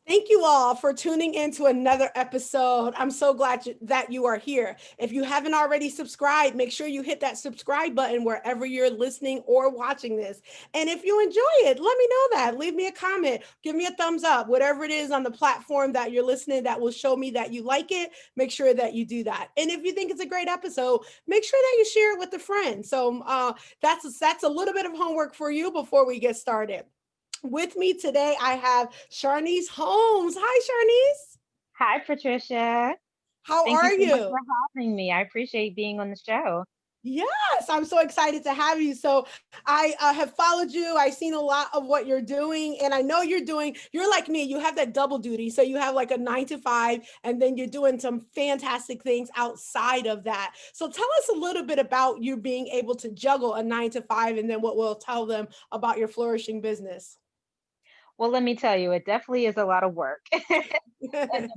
Thank you all for tuning in to another episode. I'm so glad that you are here. If you haven't already subscribed, make sure you hit that subscribe button wherever you're listening or watching this. And if you enjoy it, let me know that. Leave me a comment, give me a thumbs up, whatever it is on the platform that you're listening that will show me that you like it. Make sure that you do that. And if you think it's a great episode, make sure that you share it with a friend. That's a little bit of homework for you before we get started. With me today, I have Sharnece Holmes. Hi, Sharnece. Hi, Patricia. How Thank you are so much you? for having me. I appreciate being on the show. Yes, I'm so excited to have you. So I have followed you. I've seen a lot of what you're doing, and I know you're like me. You have that double duty. So you have like a 9 to 5, and then you're doing some fantastic things outside of that. So tell us a little bit about you being able to juggle a 9 to 5, and then what we'll tell them about your flourishing business. Well, let me tell you, it definitely is a lot of work. And the balance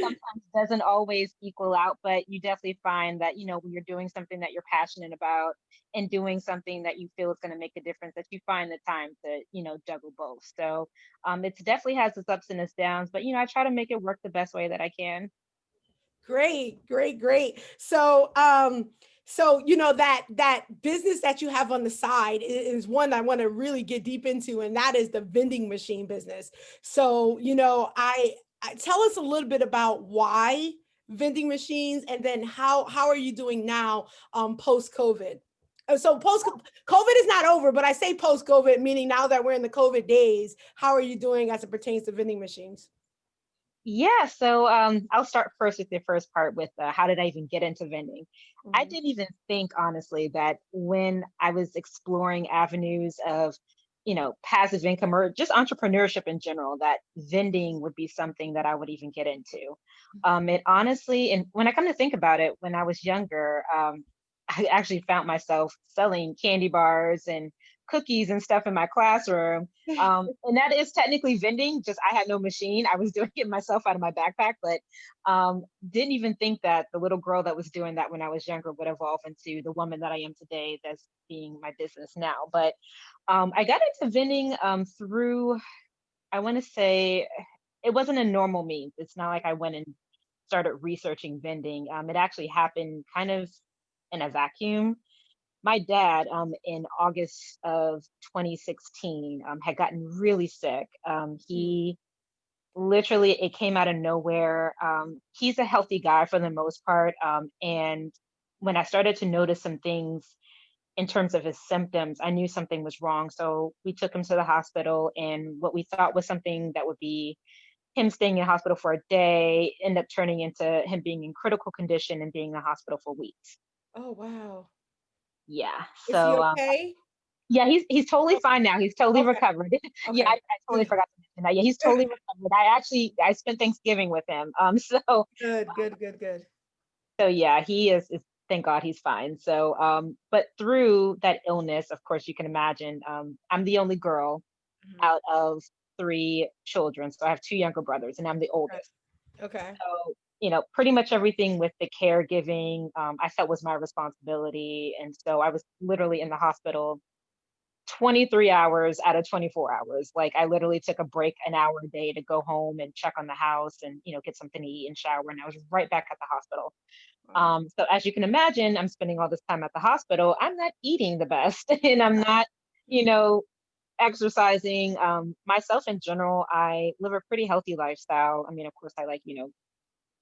sometimes doesn't always equal out, but you definitely find that, when you're doing something that you're passionate about and doing something that you feel is going to make a difference, that you find the time to, juggle both. So it definitely has its ups and its downs, but, I try to make it work the best way that I can. Great, great, great. So that business that you have on the side is one I want to really get deep into, and that is the vending machine business. So, I tell us a little bit about why vending machines, and then how are you doing now post COVID? So post COVID is not over, but I say post COVID, meaning now that we're in the COVID days, how are you doing as it pertains to vending machines? Yeah, so I'll start first with the first part with how did I even get into vending? I Mhm. didn't even think, honestly, that when I was exploring avenues of, passive income or just entrepreneurship in general, that vending would be something that I would even get into. It honestly, and when I come to think about it, when I was younger, I actually found myself selling candy bars and cookies and stuff in my classroom, and that is technically vending, just I had no machine. I was doing it myself out of my backpack, but didn't even think that the little girl that was doing that when I was younger would evolve into the woman that I am today, that's being my business now. But I got into vending through, I want to say, it wasn't a normal means. It's not like I went and started researching vending. It actually happened kind of in a vacuum. My dad, in August of 2016, had gotten really sick. Mm. He literally, it came out of nowhere. He's a healthy guy for the most part. And when I started to notice some things in terms of his symptoms, I knew something was wrong. So we took him to the hospital, and what we thought was something that would be him staying in the hospital for a day ended up turning into him being in critical condition and being in the hospital for weeks. Oh, wow. Yeah. Is he So okay? yeah, he's totally fine now. He's totally Okay. recovered. Yeah, Okay. I totally Good. forgot to mention that. Yeah, he's totally recovered. I spent Thanksgiving with him. Good, good, good, good. So yeah, he is thank God he's fine. So but through that illness, of course you can imagine, I'm the only girl Mhm. out of three children. So I have two younger brothers and I'm the Okay. oldest. Okay. So, pretty much everything with the caregiving, I felt was my responsibility. And so I was literally in the hospital 23 hours out of 24 hours. Like I literally took a break an hour a day to go home and check on the house and, get something to eat and shower. And I was right back at the hospital. Wow. So as you can imagine, I'm spending all this time at the hospital. I'm not eating the best and I'm not, you know, exercising. Myself in general, I live a pretty healthy lifestyle. I mean, of course, I like,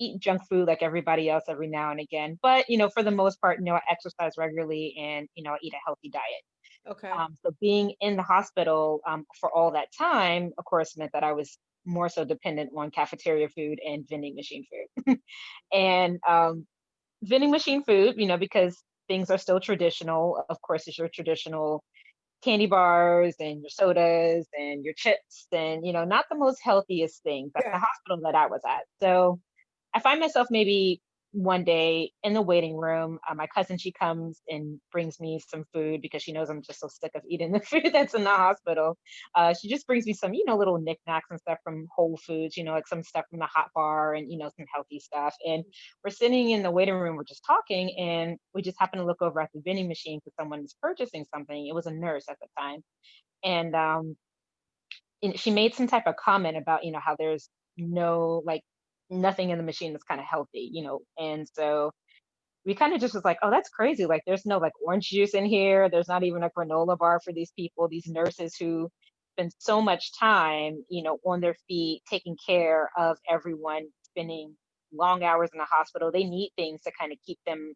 eat junk food like everybody else every now and again. But, for the most part, I exercise regularly and, I eat a healthy diet. Okay. So being in the hospital for all that time, of course, meant that I was more so dependent on cafeteria food and vending machine food. And vending machine food, because things are still traditional. Of course, it's your traditional candy bars and your sodas and your chips and, not the most healthiest things at the Yeah. hospital that I was at. So I find myself maybe one day in the waiting room. My cousin, she comes and brings me some food because she knows I'm just so sick of eating the food that's in the hospital. She just brings me some, little knickknacks and stuff from Whole Foods, like some stuff from the hot bar and, some healthy stuff. And we're sitting in the waiting room, we're just talking, and we just happen to look over at the vending machine because someone is purchasing something. It was a nurse at the time. And she made some type of comment about, how there's no, like nothing in the machine that's kind of healthy, And so we kind of just was like, oh, that's crazy. Like, there's no like orange juice in here. There's not even a granola bar for these people, these nurses who spend so much time, on their feet, taking care of everyone, spending long hours in the hospital. They need things to kind of keep them,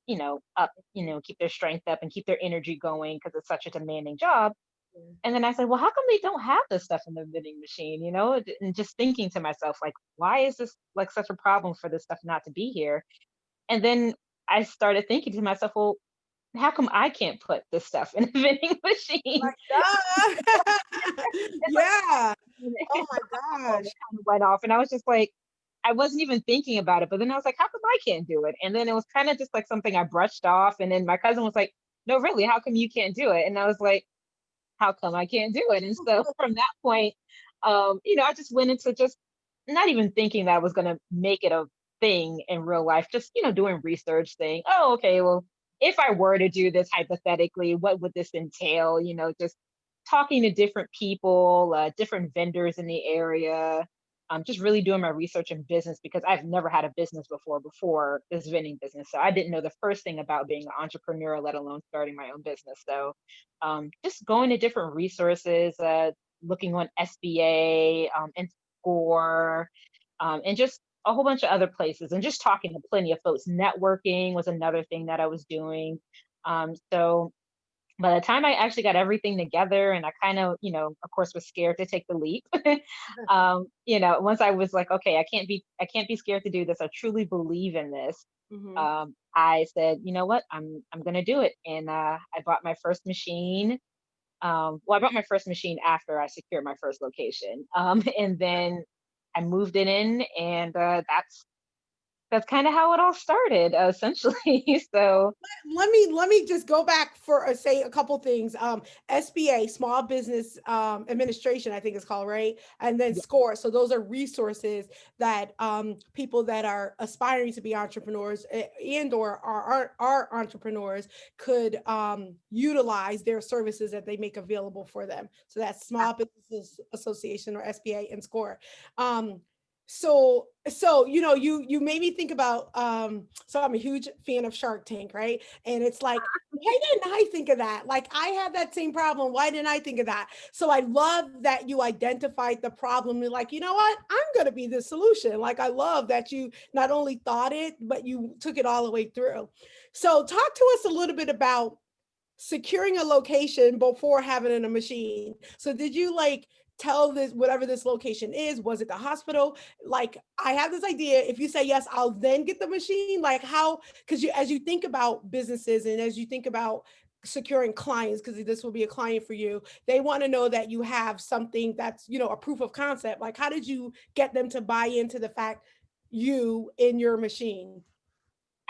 up, keep their strength up and keep their energy going because it's such a demanding job. And then I said, well, how come they don't have this stuff in the vending machine? And just thinking to myself, like, why is this like such a problem for this stuff not to be here? And then I started thinking to myself, well, how come I can't put this stuff in a vending machine? Duh. It's like Yeah. the Oh my light bulb gosh. kind of went off, and I was just like, I wasn't even thinking about it, but then I was like, how come I can't do it? And then it was kind of just like something I brushed off, and then my cousin was like, no, really, how come you can't do it? And I was like, how come I can't do it? And so from that point, I just went into just not even thinking that I was going to make it a thing in real life, just, doing research saying, oh, okay, well, if I were to do this hypothetically, what would this entail? Just talking to different people, different vendors in the area, just really doing my research in business because I've never had a business before this vending business. So I didn't know the first thing about being an entrepreneur, let alone starting my own business. So just going to different resources, looking on SBA and Score, and just a whole bunch of other places, and just talking to plenty of folks. Networking was another thing that I was doing. So by the time I actually got everything together, and I kind of, of course, was scared to take the leap. Once I was like, okay, I can't be scared to do this. I truly believe in this. Mhm. I said, you know what, I'm gonna do it, and I bought my first machine. Well, I bought my first machine after I secured my first location, and then I moved it in, and that's kind of how it all started, essentially. So Let me just go back for say a couple things. SBA, Small Business Administration, I think it's called, right? And then yeah, SCORE. So those are resources that people that are aspiring to be entrepreneurs and or are entrepreneurs could utilize their services that they make available for them. So that's Small Business Association or SBA and SCORE. So you made me think about so I'm a huge fan of Shark Tank, right? And it's like, why didn't I think of that? Like, I had that same problem. Why didn't I think of that? So I love that you identified the problem. You're like, you know what, I'm going to be the solution. Like, I love that you not only thought it, but you took it all the way through. So talk to us a little bit about securing a location before having it in a machine. So did you like tell this whatever this location is? Was it the hospital? Like, I have this idea. If you say yes, I'll then get the machine. Like, how? Because you, as you think about businesses and as you think about securing clients, because this will be a client for you, they want to know that you have something that's a proof of concept. Like, how did you get them to buy into the fact you in your machine?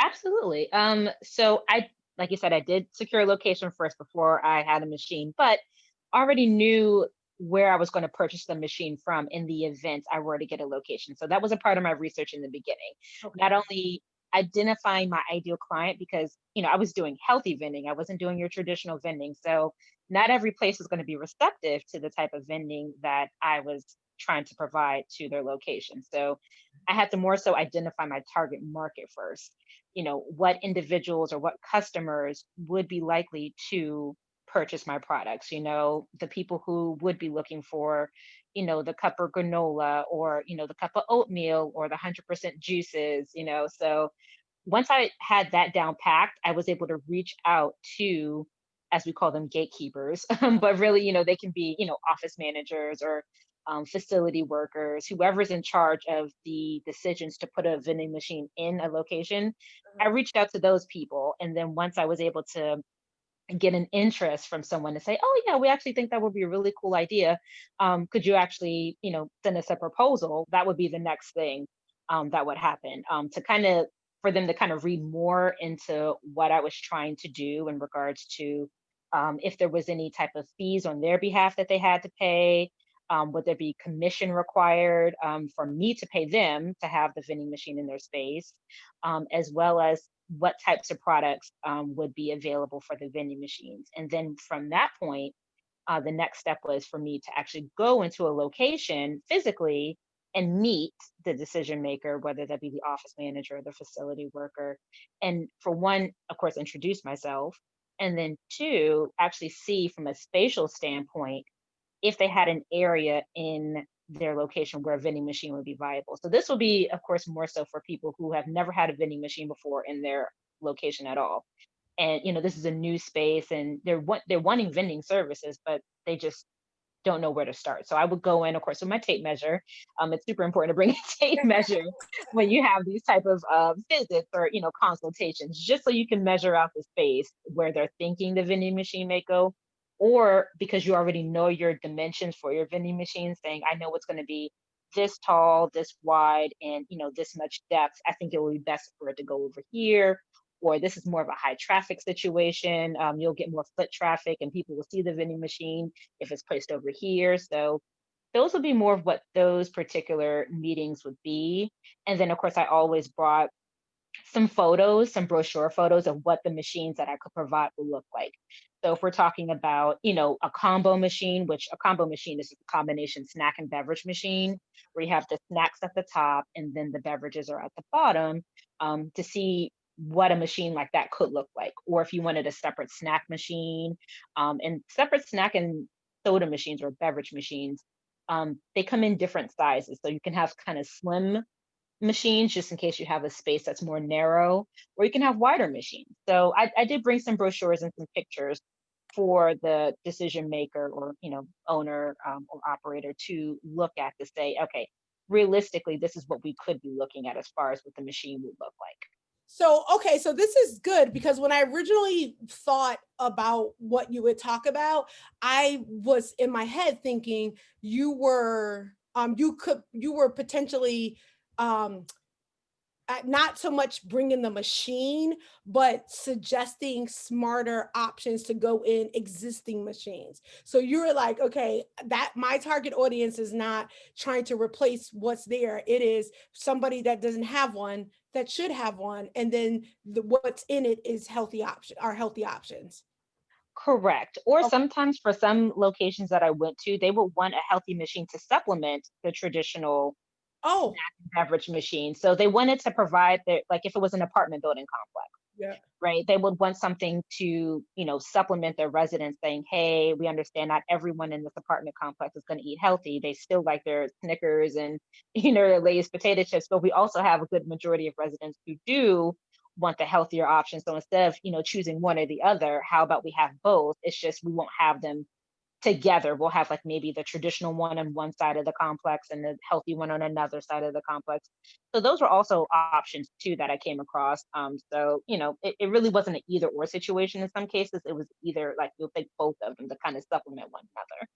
absolutely. So like you said, I did secure a location first before I had a machine, but already knew where I was going to purchase the machine from in the event I were to get a location. So that was a part of my research in the beginning. Not Okay. only identifying my ideal client because, I was doing healthy vending, I wasn't doing your traditional vending. So not every place was going to be receptive to the type of vending that I was trying to provide to their location. So I had to more so identify my target market first. What individuals or what customers would be likely to purchase my products, the people who would be looking for, the cup of granola, or, the cup of oatmeal, or the 100% juices, So once I had that down packed, I was able to reach out to, as we call them, gatekeepers, but really, they can be, office managers or facility workers, whoever's in charge of the decisions to put a vending machine in a location. I reached out to those people. And then once I was able to get an interest from someone to say, oh, yeah, we actually think that would be a really cool idea. Could you actually, send us a proposal? That would be the next thing that would happen, to kind of for them to kind of read more into what I was trying to do in regards to, if there was any type of fees on their behalf that they had to pay. Would there be commission required, for me to pay them to have the vending machine in their space, as well as what types of products, would be available for the vending machines. And then from that point, the next step was for me to actually go into a location physically and meet the decision maker, whether that be the office manager or the facility worker. And for one, of course, introduce myself. And then two, actually see from a spatial standpoint if they had an area in their location where a vending machine would be viable. So this will be, of course, more so for people who have never had a vending machine before in their location at all. And this is a new space, and they're wanting vending services, but they just don't know where to start. So I would go in, of course, with my tape measure. It's super important to bring a tape measure when you have these type of visits or consultations, just so you can measure out the space where they're thinking the vending machine may go, or because you already know your dimensions for your vending machine, saying I know it's going to be this tall, this wide, and this much depth. I think it will be best for it to go over here. Or this is more of a high traffic situation. You'll get more foot traffic and people will see the vending machine if it's placed over here. So those would be more of what those particular meetings would be. And then, of course, I always brought some photos, some brochure photos of what the machines that I could provide will look like. So if we're talking about, a combo machine, which a combo machine is a combination snack and beverage machine, where you have the snacks at the top and then the beverages are at the bottom, to see what a machine like that could look like. Or if you wanted a separate snack machine, and separate snack and soda machines or beverage machines, they come in different sizes. So you can have kind of slim machines just in case you have a space that's more narrow, or you can have wider machines. So I did bring some brochures and some pictures for the decision maker or owner, or operator to look at to say, okay, realistically, this is what we could be looking at as far as what the machine would look like. So, okay, so this is good because when I originally thought about what you would talk about, I was in my head thinking you were potentially um not so much bringing the machine, but suggesting smarter options to go in existing machines. So you're like, okay, that my target audience is not trying to replace what's there. It is somebody that doesn't have one that should have one, and then what's in it is healthy options. Correct. Or Okay. sometimes for some locations that I went to, they would want a healthy machine to supplement the traditional Oh, snack and beverage machine. So they wanted to provide their, like if it was an apartment building complex, yeah. right? They would want something to, supplement their residents, saying, hey, we understand not everyone in this apartment complex is going to eat healthy. They still like their Snickers and, their Lay's potato chips, but we also have a good majority of residents who do want the healthier option. So instead of, choosing one or the other, how about we have both? It's just we won't have them together. We'll have like maybe the traditional one on one side of the complex and the healthy one on another side of the complex. So those were also options too that I came across. So it really wasn't an either or situation. In some cases, it was either like you'll take both of them to kind of supplement one another.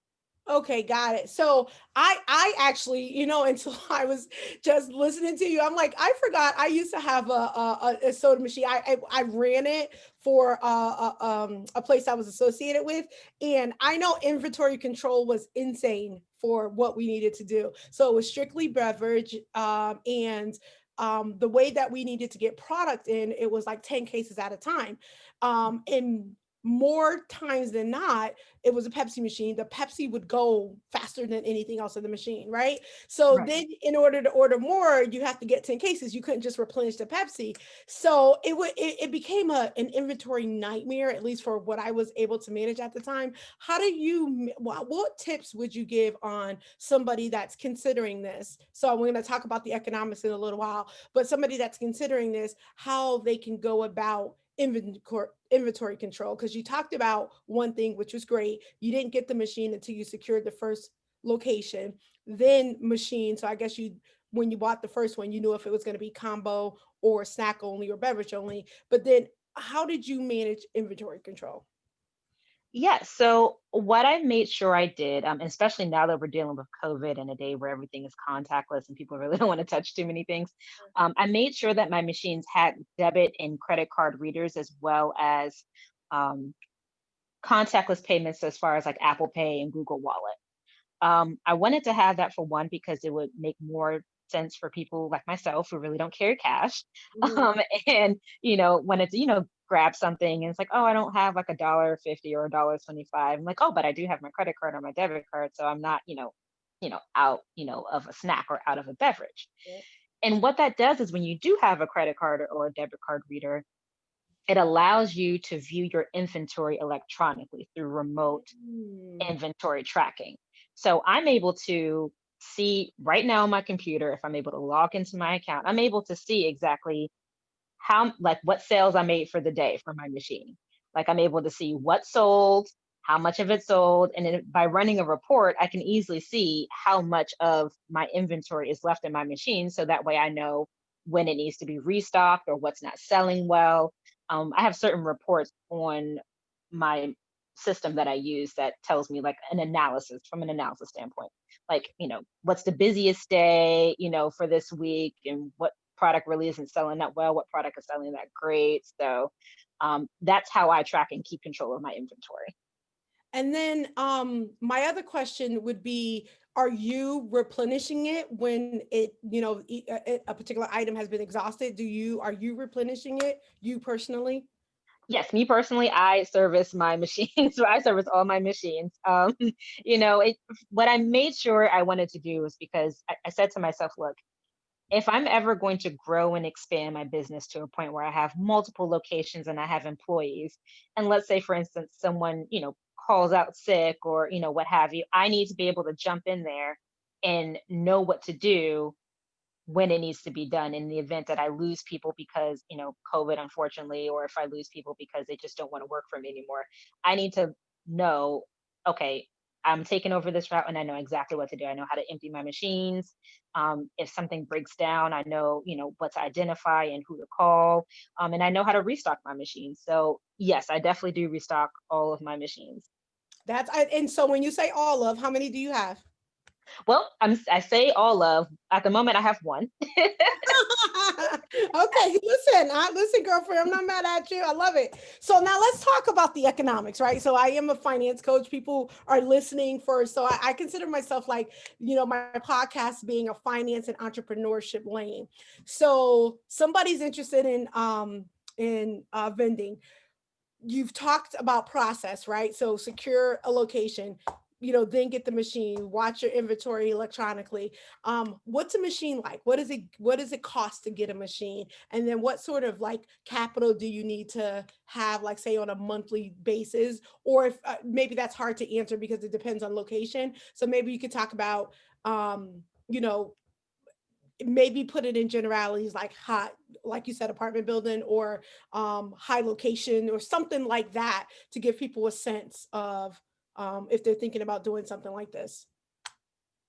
Okay, got it. So I actually, until I was just listening to you, I'm like, I forgot I used to have a soda machine. I ran it for a place I was associated with, and I know inventory control was insane for what we needed to do. So it was strictly beverage, and the way that we needed to get product in, it was like 10 cases at a time, and more times than not it was a Pepsi machine. The Pepsi would go faster than anything else in the machine, right? So Right. then, in order to order more, you have to get 10 cases. You couldn't just replenish the Pepsi. So it became an inventory nightmare, at least for what I was able to manage at the time. How do you, what tips would you give on somebody that's considering this? So we're going to talk about the economics in a little while, but somebody that's considering this, how they can go about inventory control, because you talked about one thing which was great. You didn't get the machine until you secured the first location, then machine. So I guess you, when you bought the first one, you knew if it was going to be combo or snack only or beverage only. But then how did you manage inventory control? Yeah. So what I made sure I did, especially now that we're dealing with COVID and a day where everything is contactless and people really don't want to touch too many things, I made sure that my machines had debit and credit card readers as well as um, contactless payments as far as like Apple Pay and Google Wallet. I wanted to have that for one because it would make more sense for people like myself who really don't carry cash. Mhm. And wanted to, grab something and it's like, oh, I don't have like $1.50 or $1.25. I'm like, oh, but I do have my credit card or my debit card. So I'm not, out, of a snack or out of a beverage. Yeah. And what that does is when you do have a credit card or a debit card reader, it allows you to view your inventory electronically through remote Mm. inventory tracking. So I'm able to see right now on my computer, if I'm able to log into my account, I'm able to see exactly like what sales I made for the day for my machine. Like I'm able to see what sold, how much of it sold, and then by running a report, I can easily see how much of my inventory is left in my machine. So that way I know when it needs to be restocked or what's not selling well. I have certain reports on my system that I use that tells me like an analysis from an analysis standpoint. Like, what's the busiest day, for this week and what product really isn't selling that well, what product is selling that great. So that's how I track and keep control of my inventory. And then my other question would be, are you replenishing it when a particular item has been exhausted? Are you replenishing it, you personally? Yes, me personally, I service my machines. So I service all my machines. What I made sure I wanted to do was because I said to myself, look, if I'm ever going to grow and expand my business to a point where I have multiple locations and I have employees, and let's say, for instance, someone, calls out sick or, what have you, I need to be able to jump in there and know what to do when it needs to be done in the event that I lose people because, COVID, unfortunately, or if I lose people because they just don't want to work for me anymore. I need to know, okay, I'm taking over this route and I know exactly what to do. I know how to empty my machines. If something breaks down, I know, what to identify and who to call. And I know how to restock my machines. So yes, I definitely do restock all of my machines. And so when you say all of, how many do you have? Well, I say all of, at the moment I have one. Okay, listen, girlfriend. I'm not mad at you. I love it. So now let's talk about the economics, right? So I am a finance coach. People are listening first. So I consider myself like, my podcast being a finance and entrepreneurship lane. So somebody's interested in vending. You've talked about process, right? So secure a location, then get the machine, watch your inventory electronically. What's a machine like? What does it cost to get a machine? And then what sort of like capital do you need to have, like say on a monthly basis? Or if maybe that's hard to answer because it depends on location. So maybe you could talk about you know maybe put it in generalities like hot, like you said, apartment building, or high location or something like that, to give people a sense of if they're thinking about doing something like this.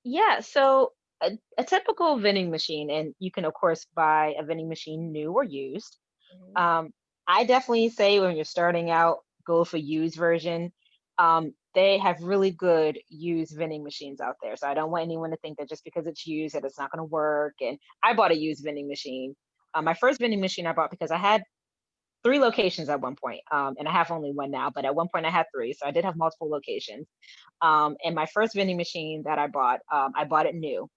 Yeah, so a typical vending machine, and you can of course buy a vending machine new or used. Mhm. Um, I definitely say when you're starting out, go for used version. They have really good used vending machines out there. So I don't want anyone to think that just because it's used that it's not going to work. And I bought a used vending machine. My first vending machine I bought because I had three locations at one point, and I have only one now, but at one point I had three, so I did have multiple locations. And my first vending machine that I bought it new,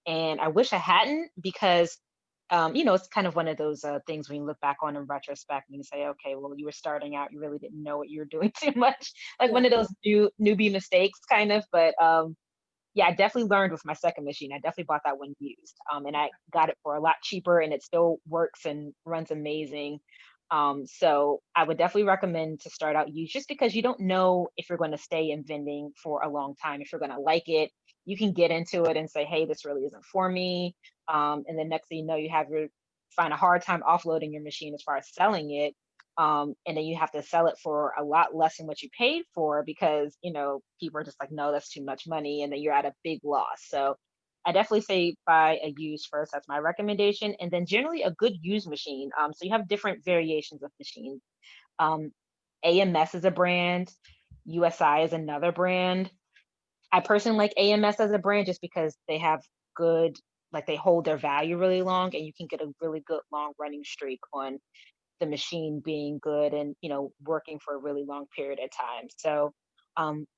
and I wish I hadn't because, it's kind of one of those things when you look back on in retrospect and you say, okay, well, you were starting out, you really didn't know what you were doing too much, like Yeah. one of those newbie mistakes, kind of. But yeah, I definitely learned with my second machine. I definitely bought that one used, and I got it for a lot cheaper, and it still works and runs amazing. So I would definitely recommend to start out used just because you don't know if you're going to stay in vending for a long time, if you're going to like it. You can get into it and say, hey, this really isn't for me. And then next thing you know, find a hard time offloading your machine as far as selling it. And then you have to sell it for a lot less than what you paid for because, people are just like, no, that's too much money. And then you're at a big loss. So I definitely say buy a used first. That's my recommendation. And then generally a good used machine. So you have different variations of machines. Um, AMS is a brand, USI is another brand. I personally like AMS as a brand just because they have good, like they hold their value really long and you can get a really good long running streak on the machine being good and working for a really long period of time. So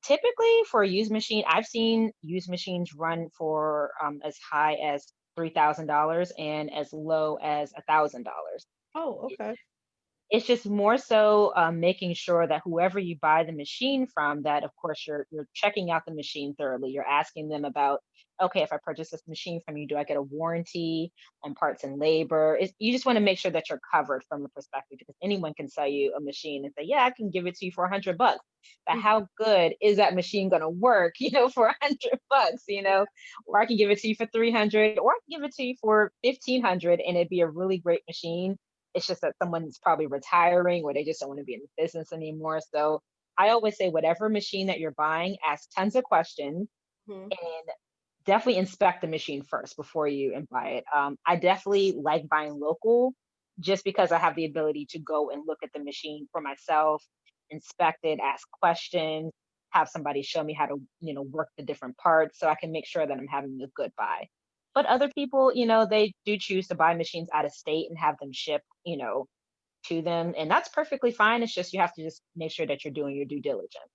typically for a used machine, I've seen used machines run for as high as $3,000 and as low as $1,000. Oh, okay. It's just more so making sure that whoever you buy the machine from, that of course you're checking out the machine thoroughly. You're asking them about, okay, if I purchase this machine from you, do I get a warranty on parts and labor? You just want to make sure that you're covered from the perspective, because anyone can sell you a machine and say, yeah, I can give it to you for $100. But Mhm. how good is that machine going to work, for $100, or I can give it to you for 300, or I can give it to you for 1500, and it'd be a really great machine. It's just that someone's probably retiring, or they just don't want to be in the business anymore. So I always say, whatever machine that you're buying, ask tons of questions Mhm. and definitely inspect the machine first before you and buy it. I definitely like buying local, just because I have the ability to go and look at the machine for myself, inspect it, ask questions, have somebody show me how to, work the different parts, so I can make sure that I'm having a good buy. But other people, they do choose to buy machines out of state and have them shipped, to them. And that's perfectly fine. It's just you have to just make sure that you're doing your due diligence.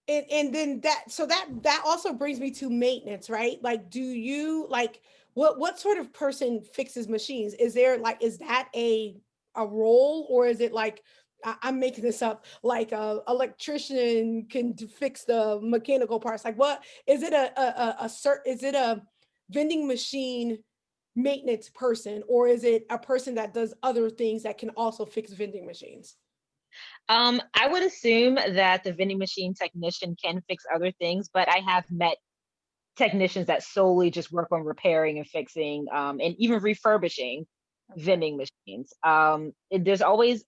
And then that also brings me to maintenance, right? Like, do you like what sort of person fixes machines? Is there like is that a role, or is it like I'm making this up, like a electrician can fix the mechanical parts? Like, what is it, is it a vending machine maintenance person, or is it a person that does other things that can also fix vending machines? I would assume that the vending machine technician can fix other things, but I have met technicians that solely just work on repairing and fixing, and even refurbishing Okay. vending machines. That's always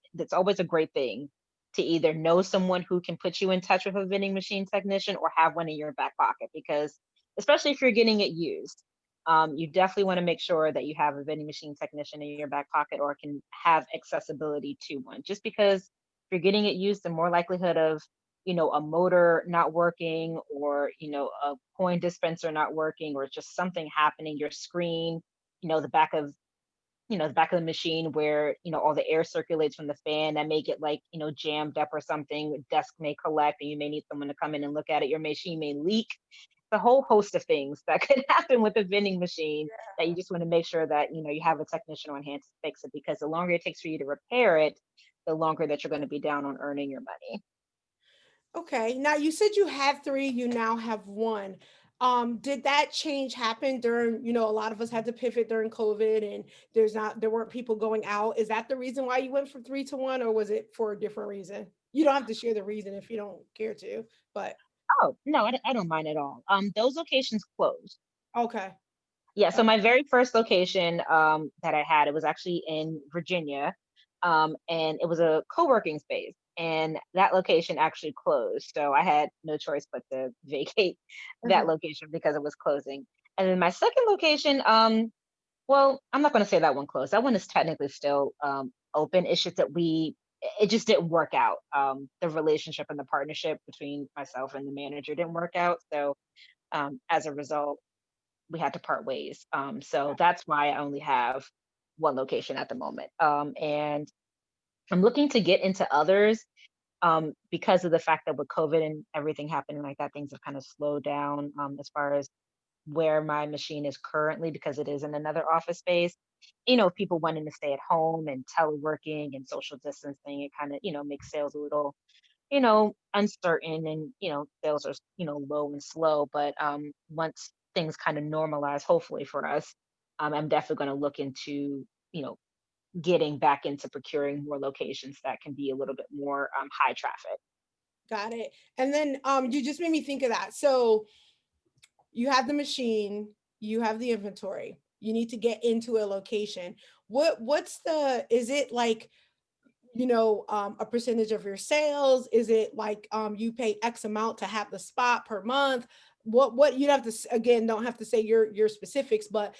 a great thing to either know someone who can put you in touch with a vending machine technician, or have one in your back pocket, because especially if you're getting it used, you definitely want to make sure that you have a vending machine technician in your back pocket, or can have accessibility to one. Just because if you're getting it used, the more likelihood of, a motor not working, or a coin dispenser not working, or just something happening, your screen, the back of the back of the machine, where all the air circulates from the fan, that may get, like, jammed up or something, desk may collect, and you may need someone to come in and look at it, your machine may leak. The whole host of things that could happen with a vending machine, that you just want to make sure that you have a technician on hand to fix it, because the longer it takes for you to repair it, the longer that you're going to be down on earning your money. Okay. Now you said you had three, you now have one. Did that change happen during, a lot of us had to pivot during COVID, and there weren't people going out. Is that the reason why you went from three to one, or was it for a different reason? You don't have to share the reason if you don't care to, but Oh, no, I don't mind at all. Those locations closed. okay. Yeah, so Okay. my very first location that I had, it was actually in Virginia, and it was a co-working space, and that location actually closed. So I had no choice but to vacate that Mhm. location because it was closing. And then my second location, well, I'm not going to say that one closed. That one is technically still open. It's just that it just didn't work out. The relationship and the partnership between myself and the manager didn't work out. So as a result, we had to part ways. So that's why I only have one location at the moment. And I'm looking to get into others, because of the fact that with COVID and everything happening like that, things have kind of slowed down, as far as where my machine is currently, because it is in another office space. People wanting to stay at home and teleworking and social distancing, it kind of, makes sales a little, uncertain, and, sales are, low and slow. But once things kind of normalize, hopefully for us, I'm definitely going to look into, getting back into procuring more locations that can be a little bit more high traffic. Got it. And then you just made me think of that. So you have the machine, you have the inventory, you need to get into a location. What's the is it like, a percentage of your sales? Is it like you pay X amount to have the spot per month? What you'd have to again, don't have to say your specifics, but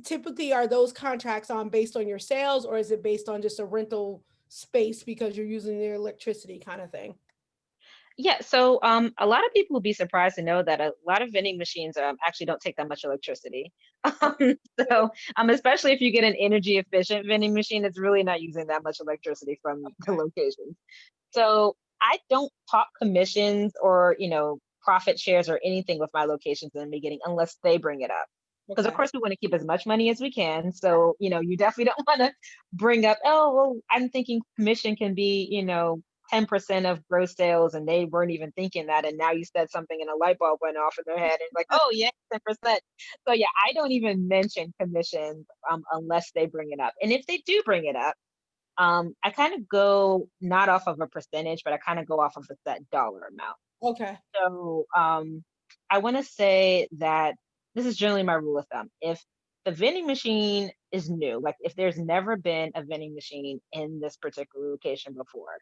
typically are those contracts on based on your sales, or is it based on just a rental space because you're using their electricity kind of thing? Yeah, so a lot of people will be surprised to know that a lot of vending machines actually don't take that much electricity. So, especially if you get an energy efficient vending machine, it's really not using that much electricity from the location. So I don't talk commissions or, profit shares or anything with my locations in the beginning unless they bring it up. Because of Okay. course we want to keep as much money as we can. So, you definitely don't want to bring up, oh, well, I'm thinking commission can be, 10% of gross sales, and they weren't even thinking that. And now you said something and a light bulb went off in their head and like, oh yeah, 10%. So yeah, I don't even mention commissions unless they bring it up. And if they do bring it up, I kind of go not off of a percentage, but I kind of go off of a set dollar amount. Okay. So I want to say that this is generally my rule of thumb. If the vending machine is new, like if there's never been a vending machine in this particular location before,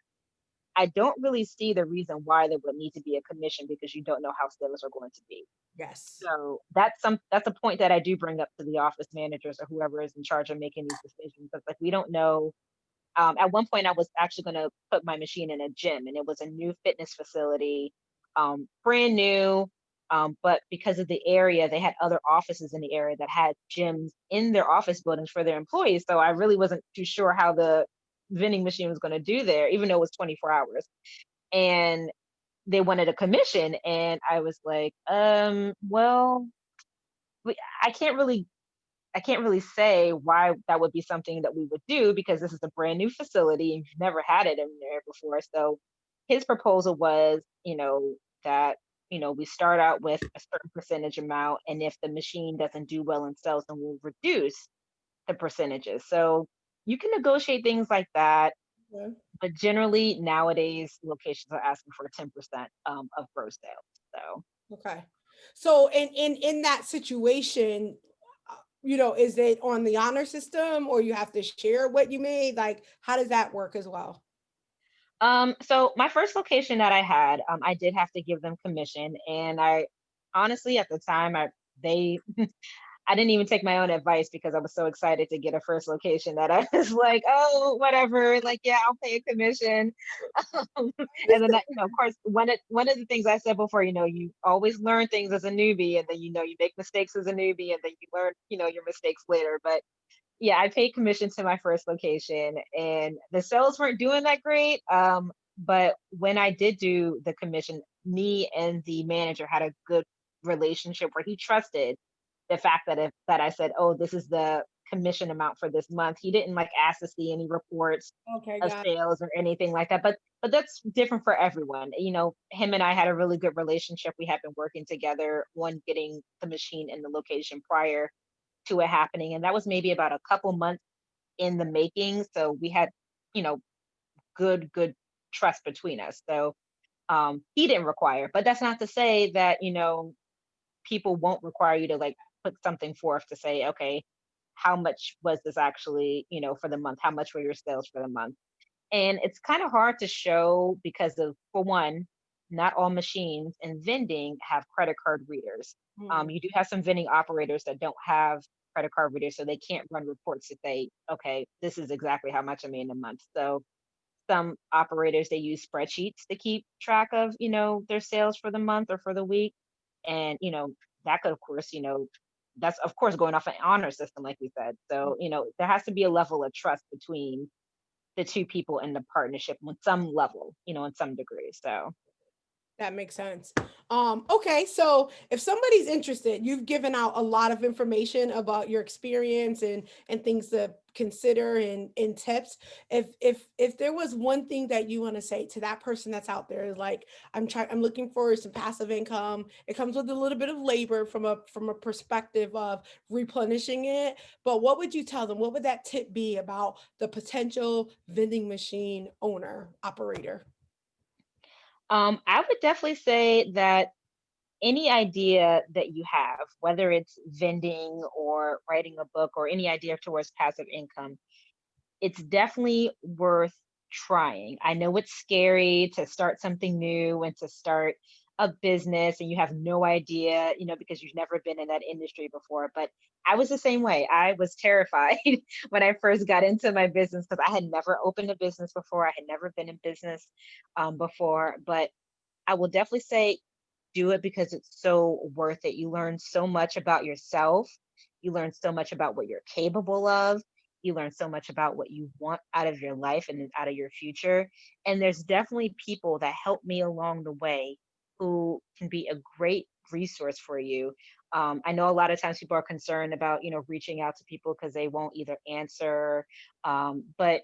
I don't really see the reason why there would need to be a commission because you don't know how sales are going to be. Yes. So that's a point that I do bring up to the office managers or whoever is in charge of making these decisions. Because like we don't know, at one point, I was actually going to put my machine in a gym, and it was a new fitness facility, brand new. But because of the area, they had other offices in the area that had gyms in their office buildings for their employees. So I really wasn't too sure how the vending machine was going to do there, even though it was 24 hours. And they wanted a commission, and I was like, well, we- I can't really I can't really say why that would be something that we would do because this is a brand new facility and you've never had it in there before. So his proposal was, that, we start out with a certain percentage amount. And if the machine doesn't do well in sales, then we'll reduce the percentages. So you can negotiate things like that. Okay. But generally nowadays locations are asking for 10% of gross sales. So Okay. So in that situation, is it on the honor system or you have to share what you made? Like, how does that work as well? So my first location that I had, I did have to give them commission, and I honestly at the time they I didn't even take my own advice because I was so excited to get a first location that I was like, oh, whatever, like yeah, I'll pay a commission. And then of course, one of the things I said before, you always learn things as a newbie, and then you make mistakes as a newbie, and then you learn, your mistakes later. But yeah, I paid commission to my first location and the sales weren't doing that great. But when I did do the commission, me and the manager had a good relationship where he trusted the fact that if that I said, oh, this is the commission amount for this month. He didn't like ask to see any reports Okay, of got sales or anything like that. But that's different for everyone. Him and I had a really good relationship. We had been working together on getting the machine in the location prior to it happening. And that was maybe about a couple months in the making. So we had, you know, good trust between us. So he didn't require, but that's not to say that, people won't require you to like put something forth to say, okay, how much was this actually, for the month? How much were your sales for the month? And it's kind of hard to show because of, for one, not all machines and vending have credit card readers. it. You do have some vending operators that don't have credit card readers, so they can't run reports to say, okay, this is exactly how much I made in a month. So some operators they use spreadsheets to keep track of, their sales for the month or for the week. And, that could of course, that's of course going off an honor system, like we said. So, there has to be a level of trust between the two people in the partnership on some level, in some degree. So, That makes sense. Okay, so if somebody's interested, you've given out a lot of information about your experience and things to consider and tips. If there was one thing that you want to say to that person that's out there, is like I'm looking for some passive income. It comes with a little bit of labor from a perspective of replenishing it. But what would you tell them? What would that tip be about the potential vending machine owner operator? I would definitely say that any idea that you have, whether it's vending or writing a book or any idea towards passive income, it's definitely worth trying. I know it's scary to start something new and to start a business and you have no idea, because you've never been in that industry before. But I was the same way. I was terrified when I first got into my business because I had never opened a business before. I had never been in business before. But I will definitely say do it because it's so worth it. You learn so much about yourself. You learn so much about what you're capable of. You learn so much about what you want out of your life and out of your future. And there's definitely people that help me along the way who can be a great resource for you. I know a lot of times people are concerned about, reaching out to people because they won't either answer. But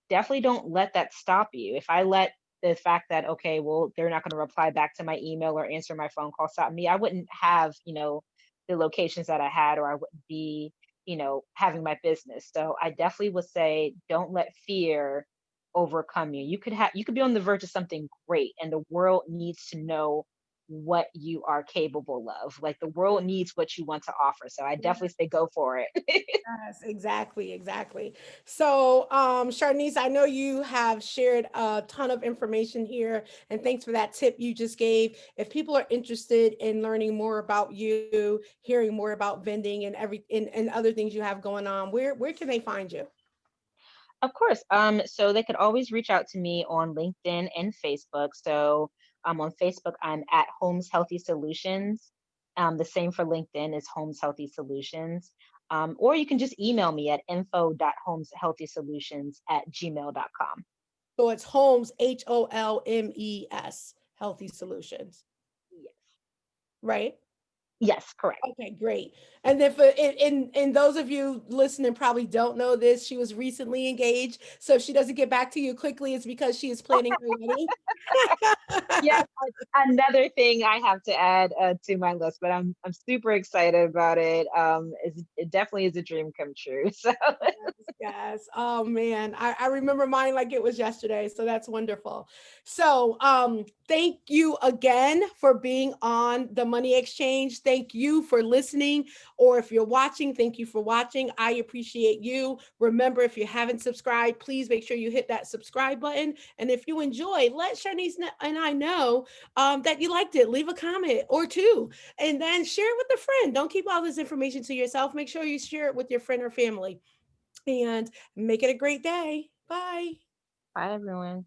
definitely don't let that stop you. If I let the fact that, okay, well, they're not going to reply back to my email or answer my phone call stop me, I wouldn't have, the locations that I had, or I wouldn't be, having my business. So I definitely would say, don't let fear overcome you. You could be on the verge of something great, and the world needs to know what you are capable of. Like, the world needs what you want to offer. So I definitely say go for it. Yes, exactly, exactly. So, Sharnece, I know you have shared a ton of information here, and thanks for that tip you just gave. If people are interested in learning more about you, hearing more about vending and and other things you have going on, where can they find you? Of course. So they could always reach out to me on LinkedIn and Facebook. So on Facebook, I'm at Holmes Healthy Solutions. The same for LinkedIn is Holmes Healthy Solutions. Or you can just email me at info.holmeshealthysolutions@gmail.com. So it's Holmes, Holmes, Healthy Solutions, Yes. right? Yes, correct. Okay, great. And then for and those of you listening probably don't know this, she was recently engaged. So if she doesn't get back to you quickly, it's because she is planning her wedding. Yes, another thing I have to add to my list, but I'm super excited about it. It definitely is a dream come true. So Yes. Oh man. I remember mine like it was yesterday. So that's wonderful. So thank you again for being on the Money Exchange. Thank you for listening. Or if you're watching, thank you for watching. I appreciate you. Remember, if you haven't subscribed, please make sure you hit that subscribe button. And if you enjoy, let Sharnece and I know that you liked it. Leave a comment or two, and then share it with a friend. Don't keep all this information to yourself. Make sure you share it with your friend or family, and make it a great day. Bye. bye everyone.